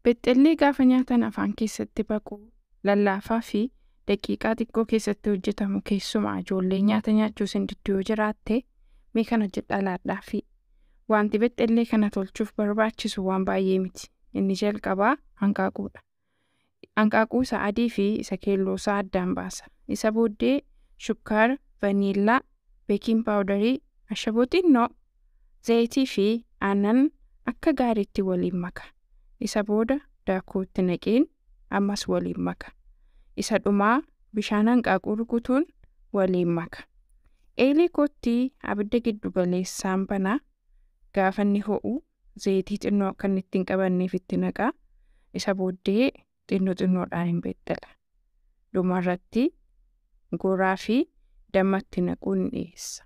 Bexxellee gaafa nyaatan afaan keessatti baqu lallaafaa fi daqiiqaa xiqqoo keessatti hojjetamu keessumaa ijoollee nyaata nyaachuu hin didduu jiraatte mee kana jedhalaadhaa fi wanti bexxellee kana tolchuuf barbaachisu waan baay'ee miti. Inni jalqabaa hanqaaquudha. Hanqaaquu isa adii fi isa keelloo isaa addaan baasa. Isa booddee shukkaara, vaniilaa, beeking paawudarii, ashaboo xinnoo, zayitii fi aannan akka gaariitti waliin maka. Isa booda daakuu itti naqeen ammas waliin maka. Isa dhumaa bishaan hanqaaquu rukutuun waliin maka. Eelee kottii abidda giddu galeessaan banaa gaafa inni ho'u zayitii xinnoo akka inni ittiin qabanneef itti naqaa. Isa booddee xinnoodhaan hin bexxela. Dhumarratti goraa fi dammatti naquun dhiyeessa.